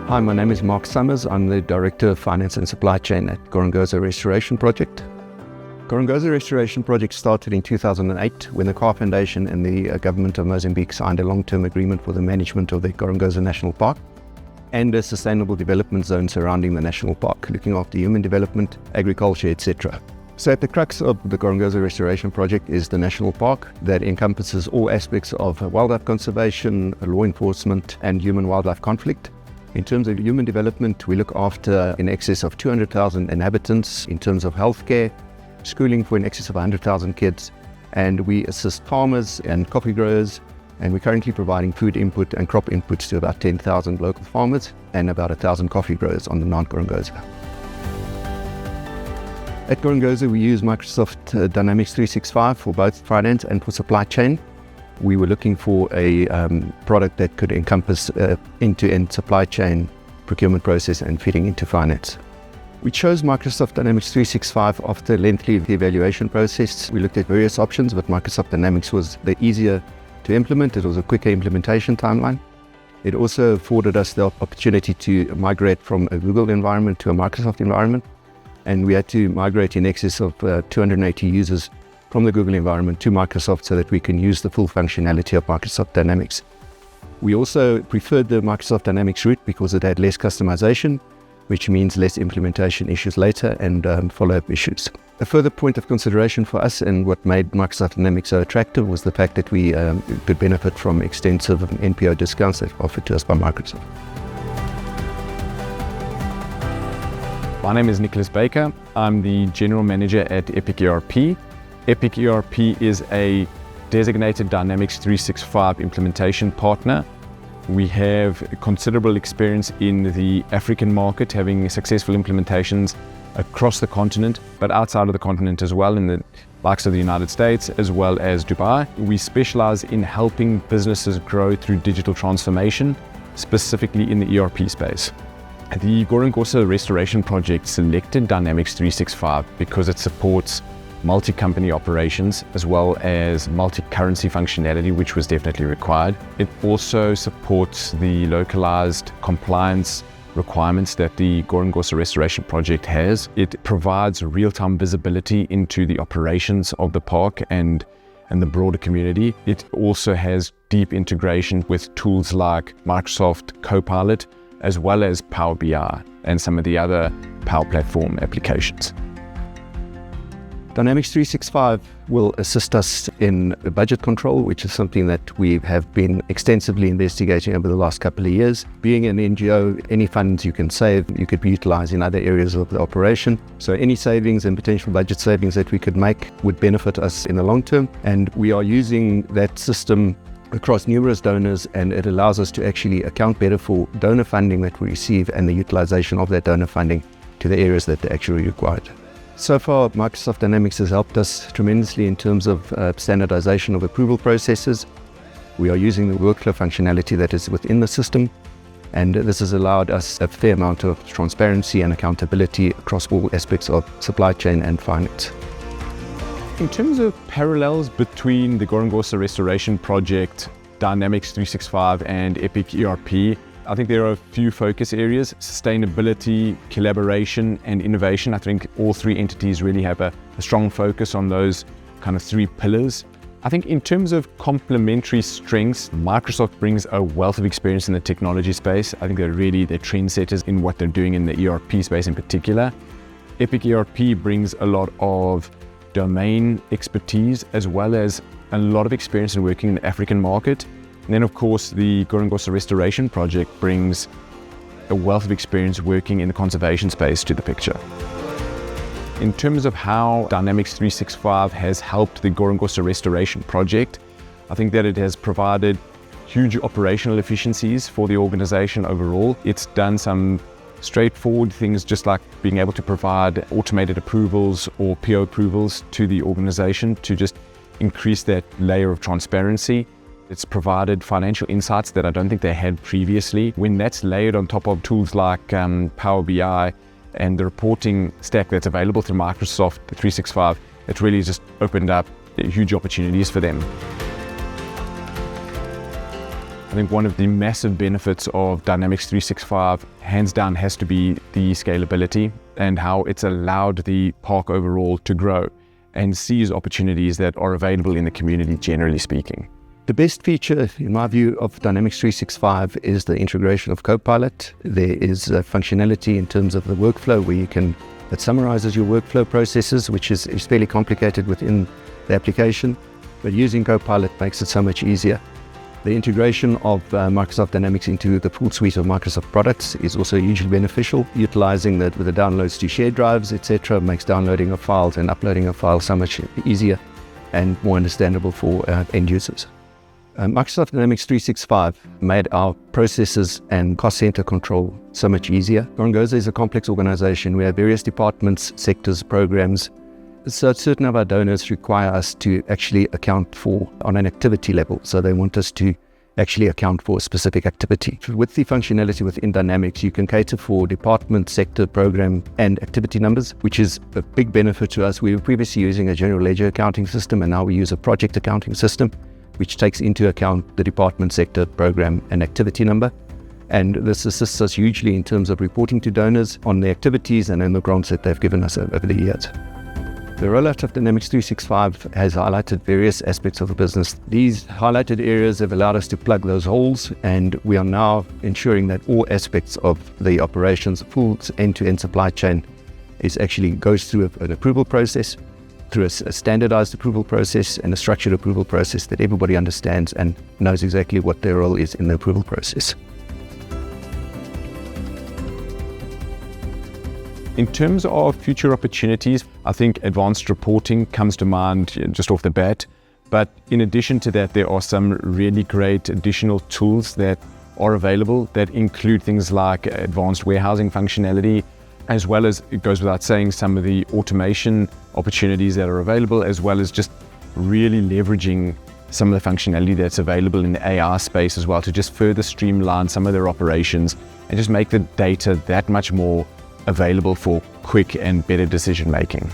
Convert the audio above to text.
Hi, my name is Mark Summers. I'm the Director of Finance and Supply Chain at Gorongosa Restoration Project. Gorongosa Restoration Project started in 2008 when the Car Foundation and the government of Mozambique signed a long-term agreement for the management of the Gorongosa National Park and a sustainable development zone surrounding the national park, looking after human development, agriculture, etc. So at the crux of the Gorongosa Restoration Project is the national park that encompasses all aspects of wildlife conservation, law enforcement and human-wildlife conflict. In terms of human development, we look after in excess of 200,000 inhabitants in terms of healthcare, schooling for in excess of 100,000 kids, and we assist farmers and coffee growers, and we're currently providing food input and crop inputs to about 10,000 local farmers and about 1,000 coffee growers on the Mount Gorongosa. At Gorongosa, we use Microsoft Dynamics 365 for both finance and for supply chain. We were looking for a product that could encompass end-to-end supply chain procurement process and fitting into finance. We chose Microsoft Dynamics 365 after a lengthy evaluation process. We looked at various options, but Microsoft Dynamics was the easier to implement. It was a quicker implementation timeline. It also afforded us the opportunity to migrate from a Google environment to a Microsoft environment. And we had to migrate in excess of 280 users from the Google environment to Microsoft so that we can use the full functionality of Microsoft Dynamics. We also preferred the Microsoft Dynamics route because it had less customization, which means less implementation issues later and follow-up issues. A further point of consideration for us and what made Microsoft Dynamics so attractive was the fact that we could benefit from extensive NPO discounts that were offered to us by Microsoft. My name is Nicholas Baker. I'm the General Manager at Epic ERP. Epic ERP is a designated Dynamics 365 implementation partner. We have considerable experience in the African market, having successful implementations across the continent, but outside of the continent as well, in the likes of the United States as well as Dubai. We specialize in helping businesses grow through digital transformation, specifically in the ERP space. The Gorongosa Restoration Project selected Dynamics 365 because it supports multi-company operations as well as multi-currency functionality, which was definitely required. It also supports the localized compliance requirements that the Gorongosa Restoration Project has. It provides real-time visibility into the operations of the park and the broader community. It also has deep integration with tools like Microsoft Copilot as well as Power BI and some of the other Power Platform applications. Dynamics 365 will assist us in budget control, which is something that we have been extensively investigating over the last couple of years. Being an NGO, any funds you can save, you could utilize in other areas of the operation. So any savings and potential budget savings that we could make would benefit us in the long term. And we are using that system across numerous donors, and it allows us to actually account better for donor funding that we receive and the utilization of that donor funding to the areas that are actually required. So far, Microsoft Dynamics has helped us tremendously in terms of standardization of approval processes. We are using the workflow functionality that is within the system, and this has allowed us a fair amount of transparency and accountability across all aspects of supply chain and finance. In terms of parallels between the Gorongosa Restoration Project, Dynamics 365 and Epic ERP, I think there are a few focus areas: sustainability, collaboration and innovation. I think all three entities really have a strong focus on those kind of three pillars. I think in terms of complementary strengths, Microsoft brings a wealth of experience in the technology space. I think they're trendsetters in what they're doing in the ERP space in particular. Epic ERP brings a lot of domain expertise as well as a lot of experience in working in the African market. And then of course the Gorongosa Restoration Project brings a wealth of experience working in the conservation space to the picture. In terms of how Dynamics 365 has helped the Gorongosa Restoration Project, I think that it has provided huge operational efficiencies for the organization overall. It's done some straightforward things, just like being able to provide automated approvals or PO approvals to the organization to just increase that layer of transparency. It's provided financial insights that I don't think they had previously. When that's layered on top of tools like Power BI and the reporting stack that's available through Microsoft 365, it really just opened up huge opportunities for them. I think one of the massive benefits of Dynamics 365, hands down, has to be the scalability and how it's allowed the park overall to grow and seize opportunities that are available in the community, generally speaking. The best feature, in my view, of Dynamics 365 is the integration of Copilot. There is a functionality in terms of the workflow where it summarizes your workflow processes, which is fairly complicated within the application, but using Copilot makes it so much easier. The integration of Microsoft Dynamics into the full suite of Microsoft products is also hugely beneficial. Utilizing that with the downloads to shared drives, etc., makes downloading of files and uploading of files so much easier and more understandable for end users. Microsoft Dynamics 365 made our processes and cost center control so much easier. Gorongosa is a complex organization. We have various departments, sectors, programs. So certain of our donors require us to actually account for on an activity level. So they want us to actually account for a specific activity. With the functionality within Dynamics, you can cater for department, sector, program, and activity numbers, which is a big benefit to us. We were previously using a general ledger accounting system, and now we use a project accounting system, which takes into account the department, sector, program, and activity number. And this assists us hugely in terms of reporting to donors on the activities and in the grants that they've given us over the years. The rollout of Dynamics 365 has highlighted various aspects of the business. These highlighted areas have allowed us to plug those holes, and we are now ensuring that all aspects of the operations, full end-to-end supply chain, goes through an approval process, through a standardized approval process and a structured approval process that everybody understands and knows exactly what their role is in the approval process. In terms of future opportunities, I think advanced reporting comes to mind just off the bat. But in addition to that, there are some really great additional tools that are available that include things like advanced warehousing functionality, as well as, it goes without saying, some of the automation opportunities that are available, as well as just really leveraging some of the functionality that's available in the AI space as well to just further streamline some of their operations and just make the data that much more available for quick and better decision making.